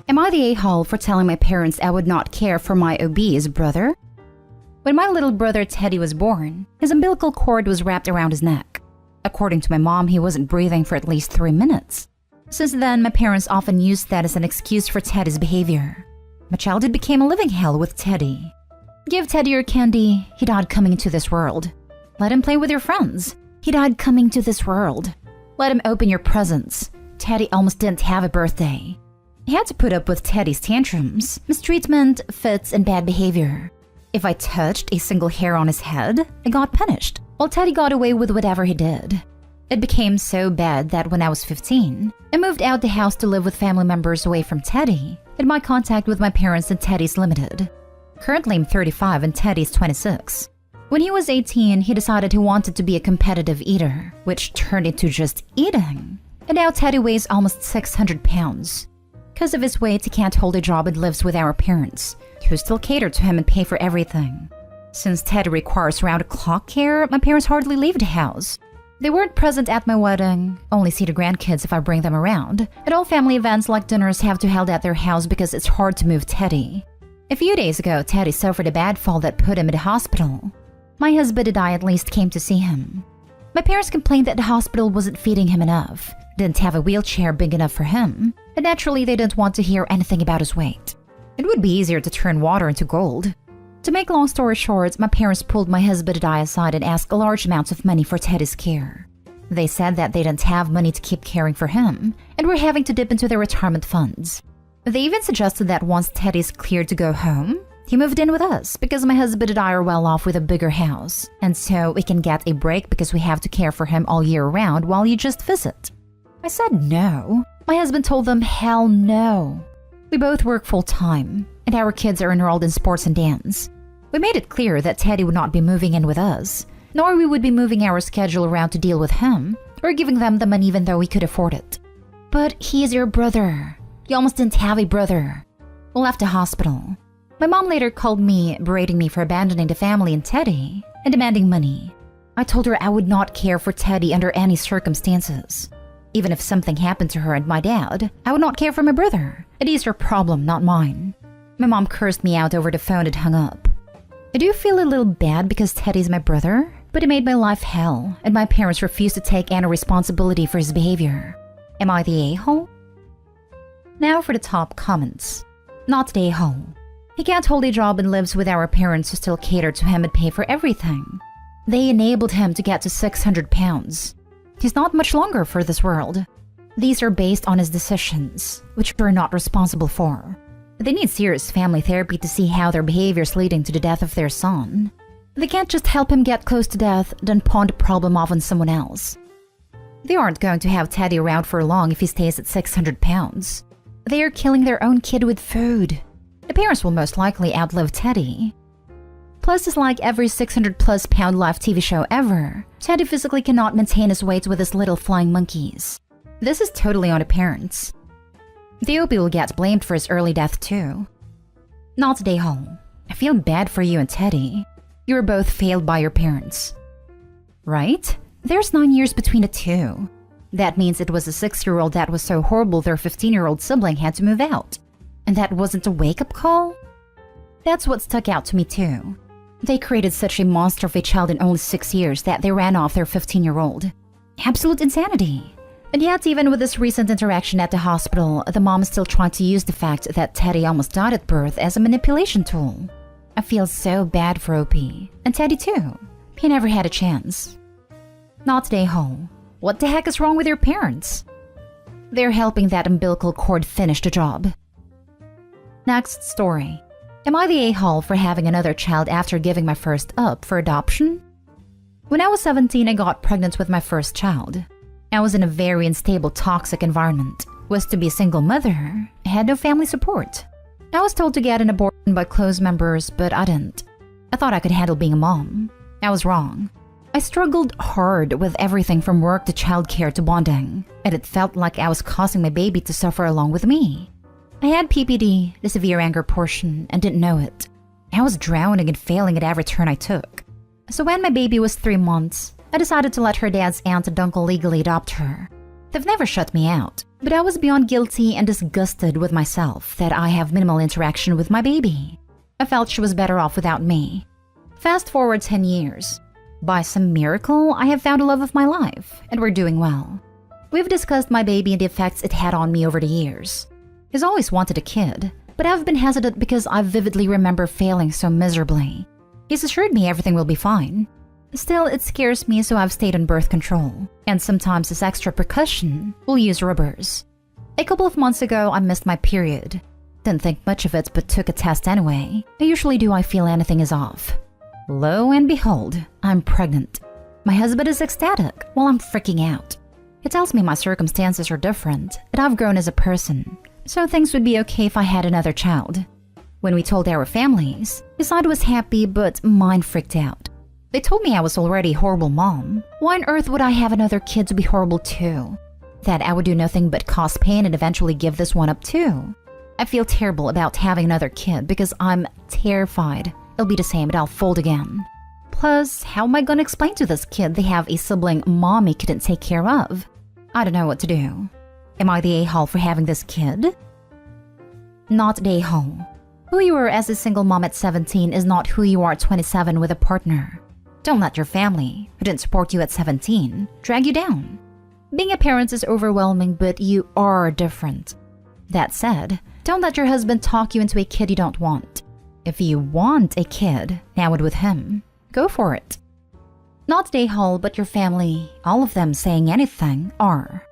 Am I the a-hole for telling my parents I would not care for my obese brother? When my little brother Teddy was born, his umbilical cord was wrapped around his neck. According to my mom, he wasn't breathing for at least 3 minutes. Since then, my parents often used that as an excuse for Teddy's behavior. My childhood became a living hell with Teddy. Give Teddy your candy, he died coming into this world. Let him play with your friends, he died coming to this world. Let him open your presents, Teddy almost didn't have a birthday. I had to put up with Teddy's tantrums, mistreatment, fits, and bad behavior. If I touched a single hair on his head, I got punished, while Teddy got away with whatever he did. It became so bad that when I was 15, I moved out the house to live with family members away from Teddy, and my contact with my parents and Teddy's limited. Currently, I'm 35 and Teddy's 26. When he was 18, he decided he wanted to be a competitive eater, which turned into just eating. And now Teddy weighs almost 600 pounds. Because of his weight, he can't hold a job and lives with our parents, who still cater to him and pay for everything. Since Teddy requires round-the-clock care, my parents hardly leave the house. They weren't present at my wedding, only see the grandkids if I bring them around, and all family events like dinners have to be held at their house because it's hard to move Teddy. A few days ago, Teddy suffered a bad fall that put him in the hospital. My husband and I at least came to see him. My parents complained that the hospital wasn't feeding him enough, didn't have a wheelchair big enough for him, and naturally they didn't want to hear anything about his weight. It would be easier to turn water into gold. To make long story short, my parents pulled my husband and I aside and asked large amounts of money for Teddy's care. They said that they didn't have money to keep caring for him, and were having to dip into their retirement funds. They even suggested that once Teddy's cleared to go home, he moved in with us because my husband and I are well off with a bigger house, and so we can get a break because we have to care for him all year round while you just visit. I said no. My husband told them hell no. We both work full-time, and our kids are enrolled in sports and dance. We made it clear that Teddy would not be moving in with us, nor we would be moving our schedule around to deal with him, or giving them the money even though we could afford it. But he is your brother. You almost didn't have a brother. We left the hospital. My mom later called me, berating me for abandoning the family and Teddy, and demanding money. I told her I would not care for Teddy under any circumstances. Even if something happened to her and my dad, I would not care for my brother. It is her problem, not mine. My mom cursed me out over the phone and hung up. I do feel a little bad because Teddy's my brother, but he made my life hell, and my parents refused to take any responsibility for his behavior. Am I the a-hole? Now for the top comments. Not the a-hole. He can't hold a job and lives with our parents who still cater to him and pay for everything. They enabled him to get to 600 pounds. He's not much longer for this world. These are based on his decisions, which we're not responsible for. They need serious family therapy to see how their behavior is leading to the death of their son. They can't just help him get close to death, then pawn the problem off on someone else. They aren't going to have Teddy around for long if he stays at 600 pounds. They are killing their own kid with food. The parents will most likely outlive Teddy. Plus, it's like every 600-plus pound live TV show ever, Teddy physically cannot maintain his weight with his little flying monkeys. This is totally on the parents. The OP will get blamed for his early death too. Not the a-hole. I feel bad for you and Teddy. You were both failed by your parents. Right? There's 9 years between the two. That means it was a 6-year-old that was so horrible their 15-year-old sibling had to move out. And that wasn't a wake-up call? That's what stuck out to me too. They created such a monster of a child in only 6 years that they ran off their 15-year-old. Absolute insanity. And yet, even with this recent interaction at the hospital, the mom is still trying to use the fact that Teddy almost died at birth as a manipulation tool. I feel so bad for OP. And Teddy too. He never had a chance. Not the a-hole. What the heck is wrong with your parents? They're helping that umbilical cord finish the job. Next story. Am I the a-hole for having another child after giving my first up for adoption? When I was 17, I got pregnant with my first child. I was in a very unstable, toxic environment. Was to be a single mother. I had no family support. I was told to get an abortion by close members, but I didn't. I thought I could handle being a mom. I was wrong. I struggled hard with everything from work to childcare to bonding, and it felt like I was causing my baby to suffer along with me. I had PPD, the severe anger portion, and didn't know it. I was drowning and failing at every turn I took. So when my baby was 3 months, I decided to let her dad's aunt and uncle legally adopt her. They've never shut me out, but I was beyond guilty and disgusted with myself that I have minimal interaction with my baby. I felt she was better off without me. Fast forward 10 years. By some miracle, I have found a love of my life, and we're doing well. We've discussed my baby and the effects it had on me over the years. He's always wanted a kid, but I've been hesitant because I vividly remember failing so miserably. He's assured me everything will be fine. Still, it scares me, so I've stayed on birth control, and sometimes as extra precaution, we'll use rubbers. A couple of months ago, I missed my period. Didn't think much of it, but took a test anyway. I usually do I feel anything is off. Lo and behold, I'm pregnant. My husband is ecstatic while I'm freaking out. He tells me my circumstances are different, that I've grown as a person, so things would be okay if I had another child. When we told our families, his side was happy, but mine freaked out. They told me I was already a horrible mom. Why on earth would I have another kid to be horrible too? That I would do nothing but cause pain and eventually give this one up too. I feel terrible about having another kid because I'm terrified it'll be the same and I'll fold again. Plus, how am I gonna explain to this kid they have a sibling mommy couldn't take care of? I don't know what to do. Am I the a-hole for having this kid? Not the a-hole. Who you were as a single mom at 17 is not who you are at 27 with a partner. Don't let your family, who didn't support you at 17, drag you down. Being a parent is overwhelming, but you are different. That said, don't let your husband talk you into a kid you don't want. If you want a kid, now and with him, go for it. Not the a-hole, but your family, all of them saying anything, are.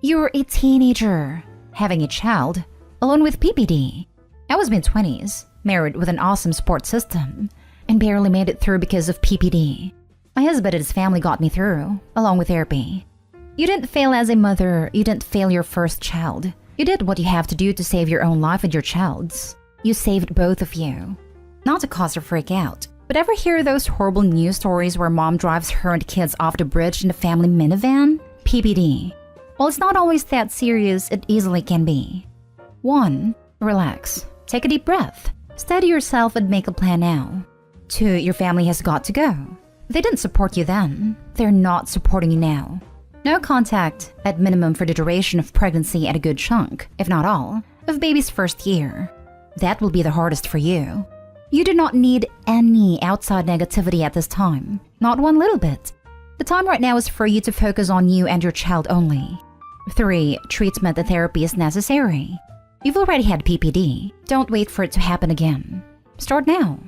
You're a teenager, having a child, alone with PPD. I was mid-20s, married with an awesome support system, and barely made it through because of PPD. My husband and his family got me through, along with therapy. You didn't fail as a mother, you didn't fail your first child. You did what you have to do to save your own life and your child's. You saved both of you. Not to cause her freak out, but ever hear those horrible news stories where mom drives her and kids off the bridge in a family minivan? PPD. While it's not always that serious, it easily can be. 1. Relax. Take a deep breath. Steady yourself and make a plan now. 2. Your family has got to go. They didn't support you then. They're not supporting you now. No contact, at minimum for the duration of pregnancy and a good chunk, if not all, of baby's first year. That will be the hardest for you. You do not need any outside negativity at this time. Not one little bit. The time right now is for you to focus on you and your child only. 3. Treatment and therapy is necessary. You've already had PPD. Don't wait for it to happen again. Start now.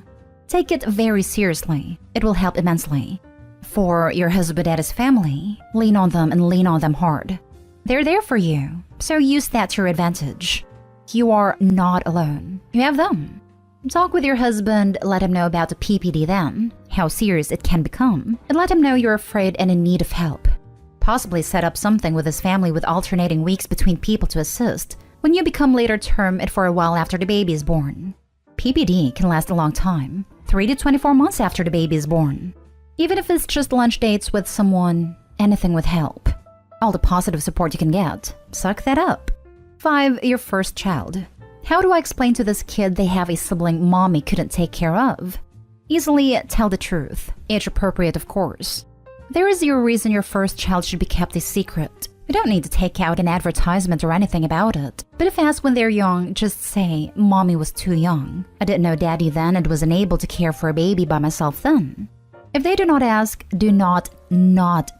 Take it very seriously. It will help immensely. 4. Your husband and his family. Lean on them and lean on them hard. They're there for you, so use that to your advantage. You are not alone. You have them. Talk with your husband, let him know about the PPD then, how serious it can become, and let him know you're afraid and in need of help. Possibly set up something with his family with alternating weeks between people to assist when you become later term and for a while after the baby is born. PPD can last a long time, 3 to 24 months after the baby is born. Even if it's just lunch dates with someone, anything with help. All the positive support you can get, suck that up. 5. Your first child. How do I explain to this kid they have a sibling mommy couldn't take care of? Easily tell the truth, age appropriate of course. There is zero reason your first child should be kept a secret. You don't need to take out an advertisement or anything about it. But if asked when they're young, just say, "Mommy was too young. I didn't know daddy then and was unable to care for a baby by myself then." If they do not ask, do not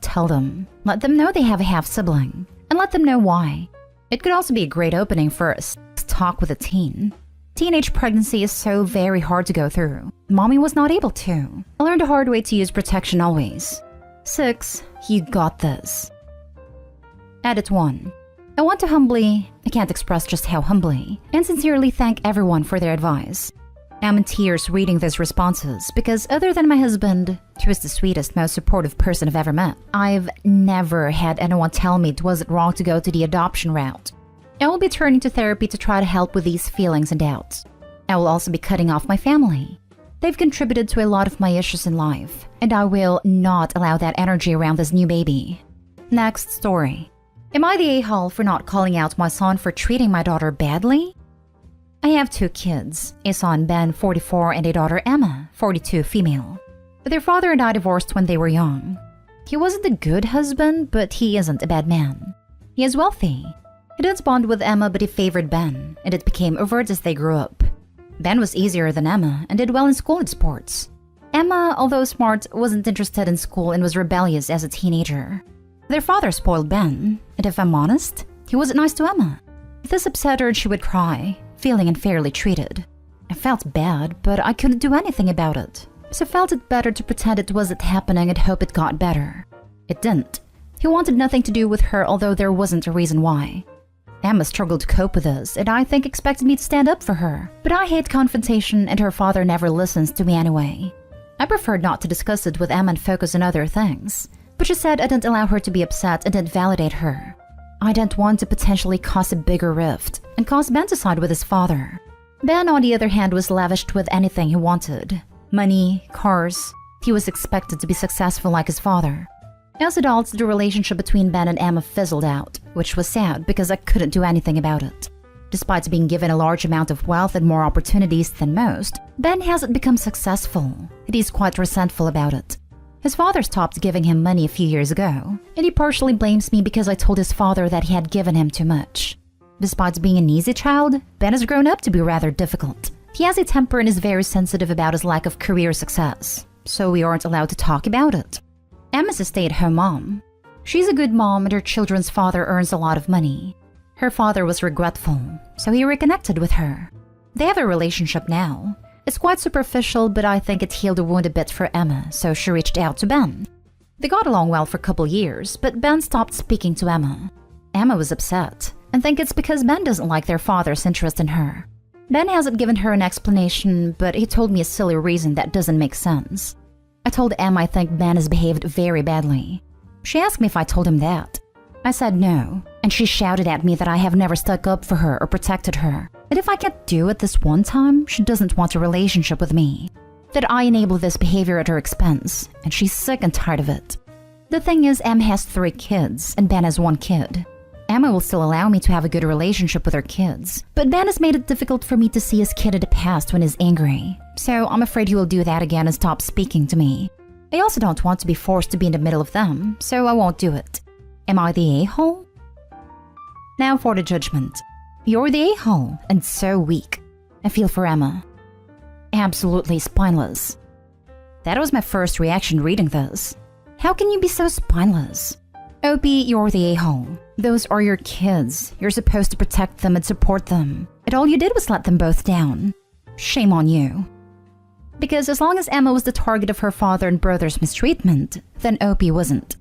tell them. Let them know they have a half-sibling, and let them know why. It could also be a great opening for a talk with a teen. Teenage pregnancy is so very hard to go through. Mommy was not able to. I learned the hard way to use protection always. 6. You got this. Edit 1. I want to humbly, I can't express just how humbly, and sincerely thank everyone for their advice. I'm in tears reading these responses because other than my husband, who is the sweetest, most supportive person I've ever met, I've never had anyone tell me it wasn't wrong to go to the adoption route. I will be turning to therapy to try to help with these feelings and doubts. I will also be cutting off my family. They've contributed to a lot of my issues in life, and I will not allow that energy around this new baby. Next story. Am I the a-hole for not calling out my son for treating my daughter badly? I have 2 kids, a son Ben, 44, and a daughter Emma, 42, female. Their father and I divorced when they were young. He wasn't a good husband, but he isn't a bad man. He is wealthy. He didn't bond with Emma, but he favored Ben, and it became overt as they grew up. Ben was easier than Emma and did well in school and sports. Emma, although smart, wasn't interested in school and was rebellious as a teenager. Their father spoiled Ben, and if I'm honest, he wasn't nice to Emma. If this upset her, she would cry, feeling unfairly treated. I felt bad, but I couldn't do anything about it, so I felt it better to pretend it wasn't happening and hope it got better. It didn't. He wanted nothing to do with her, although there wasn't a reason why. Emma struggled to cope with this, and I think expected me to stand up for her, but I hate confrontation and her father never listens to me anyway. I preferred not to discuss it with Emma and focus on other things, but she said I didn't allow her to be upset and didn't validate her. I didn't want to potentially cause a bigger rift and cause Ben to side with his father. Ben, on the other hand, was lavished with anything he wanted. Money, cars. He was expected to be successful like his father. As adults, the relationship between Ben and Emma fizzled out, which was sad because I couldn't do anything about it. Despite being given a large amount of wealth and more opportunities than most, Ben hasn't become successful, and he's quite resentful about it. His father stopped giving him money a few years ago, and he partially blames me because I told his father that he had given him too much. Despite being an easy child, Ben has grown up to be rather difficult. He has a temper and is very sensitive about his lack of career success, so we aren't allowed to talk about it. Emma's a stay-at-home mom. She's a good mom and her children's father earns a lot of money. Her father was regretful, so he reconnected with her. They have a relationship now. It's quite superficial, but I think it healed the wound a bit for Emma, so she reached out to Ben. They got along well for a couple years, but Ben stopped speaking to Emma. Emma was upset, and think it's because Ben doesn't like their father's interest in her. Ben hasn't given her an explanation, but he told me a silly reason that doesn't make sense. I told Emma I think Ben has behaved very badly. She asked me if I told him that. I said no, and she shouted at me that I have never stuck up for her or protected her. And if I can't do it this one time, she doesn't want a relationship with me. That I enable this behavior at her expense, and she's sick and tired of it. The thing is, Emma has 3 kids, and Ben has 1 kid. Emma will still allow me to have a good relationship with her kids, but Ben has made it difficult for me to see his kid in the past when he's angry, so I'm afraid he will do that again and stop speaking to me. I also don't want to be forced to be in the middle of them, so I won't do it. Am I the a-hole? Now for the judgment. You're the a-hole, and so weak. I feel for Emma. Absolutely spineless. That was my first reaction reading this. How can you be so spineless? Opie, you're the a-hole. Those are your kids. You're supposed to protect them and support them. And all you did was let them both down. Shame on you. Because as long as Emma was the target of her father and brother's mistreatment, then Opie wasn't.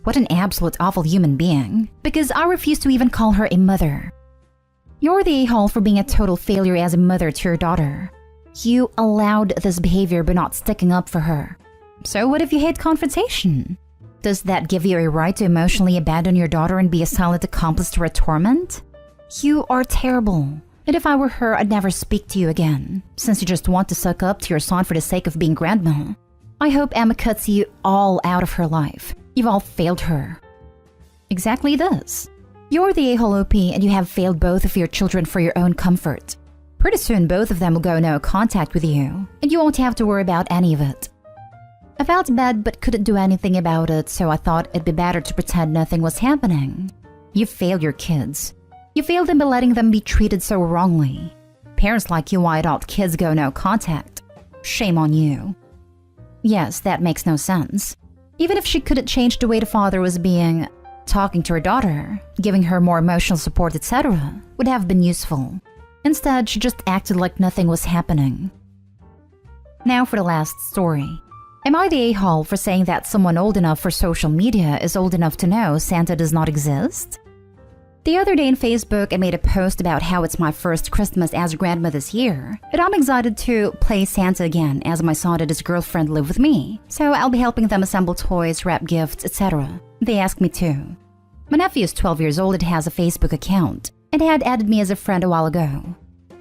What an absolute awful human being. Because I refuse to even call her a mother. You're the a-hole for being a total failure as a mother to your daughter. You allowed this behavior by not sticking up for her. So what if you hate confrontation? Does that give you a right to emotionally abandon your daughter and be a silent accomplice to her torment? You are terrible. And if I were her, I'd never speak to you again, since you just want to suck up to your son for the sake of being grandma. I hope Emma cuts you all out of her life. You've all failed her. Exactly this. You're the a-hole OP, and you have failed both of your children for your own comfort. Pretty soon both of them will go no contact with you, and you won't have to worry about any of it. I felt bad but couldn't do anything about it, so I thought it'd be better to pretend nothing was happening. You failed your kids. You failed them by letting them be treated so wrongly. Parents like you why adult kids go no contact. Shame on you. Yes, that makes no sense. Even if she couldn't change the way the father was being, talking to her daughter, giving her more emotional support, etc., would have been useful. Instead, she just acted like nothing was happening. Now for the last story. Am I the a-hole for saying that someone old enough for social media is old enough to know Santa does not exist? The other day in Facebook, I made a post about how it's my first Christmas as a grandma this year, and I'm excited to play Santa again as my son and his girlfriend live with me, so I'll be helping them assemble toys, wrap gifts, etc. They asked me to. My nephew is 12 years old and has a Facebook account, and had added me as a friend a while ago.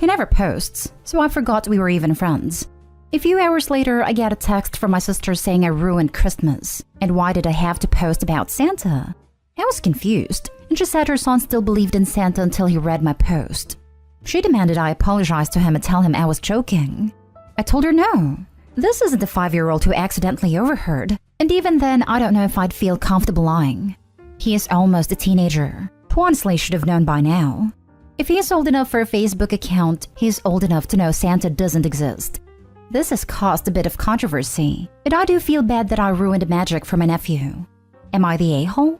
He never posts, so I forgot we were even friends. A few hours later, I get a text from my sister saying I ruined Christmas, and why did I have to post about Santa? I was confused, and she said her son still believed in Santa until he read my post. She demanded I apologize to him and tell him I was joking. I told her no. This isn't the 5-year-old who accidentally overheard, and even then I don't know if I'd feel comfortable lying. He is almost a teenager. who honestly should have known by now. If he is old enough for a Facebook account, he's old enough to know Santa doesn't exist. This has caused a bit of controversy, and I do feel bad that I ruined magic for my nephew. Am I the a-hole?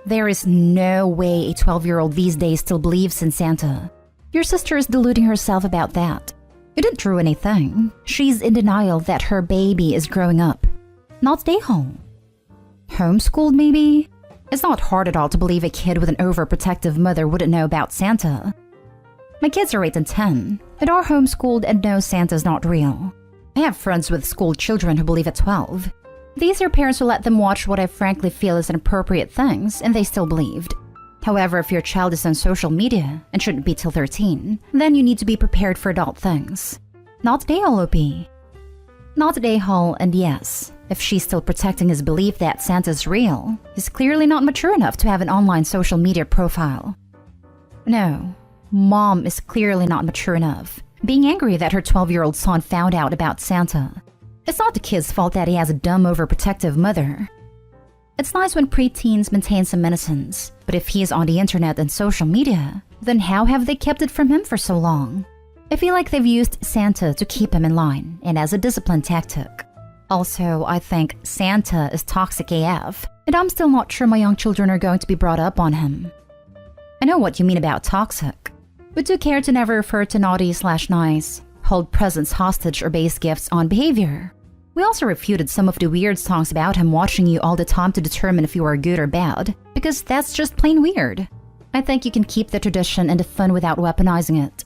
There is no way a 12-year-old these days still believes in Santa. Your sister is deluding herself about that. You didn't ruin anything. She's in denial that her baby is growing up. Not the a-hole. Homeschooled, maybe? It's not hard at all to believe a kid with an overprotective mother wouldn't know about Santa. My kids are 8 and 10, and are homeschooled and know Santa's not real. I have friends with school children who believe at 12. These are parents who let them watch what I frankly feel is inappropriate things, and they still believed. However, if your child is on social media and shouldn't be till 13, then you need to be prepared for adult things. Not the a-hole, OP. Not the a-hole, and yes, if she's still protecting his belief that Santa's real, he's clearly not mature enough to have an online social media profile. No, Mom is clearly not mature enough, being angry that her 12-year-old son found out about Santa. It's not the kid's fault that he has a dumb, overprotective mother. It's nice when preteens maintain some innocence, but if he is on the internet and social media, then how have they kept it from him for so long? I feel like they've used Santa to keep him in line and as a discipline tactic. Also, I think Santa is toxic AF, and I'm still not sure my young children are going to be brought up on him. I know what you mean about toxic, but do care to never refer to naughty/nice, hold presents hostage, or base gifts on behavior. We also refuted some of the weird songs about him watching you all the time to determine if you are good or bad, because that's just plain weird. I think you can keep the tradition and the fun without weaponizing it.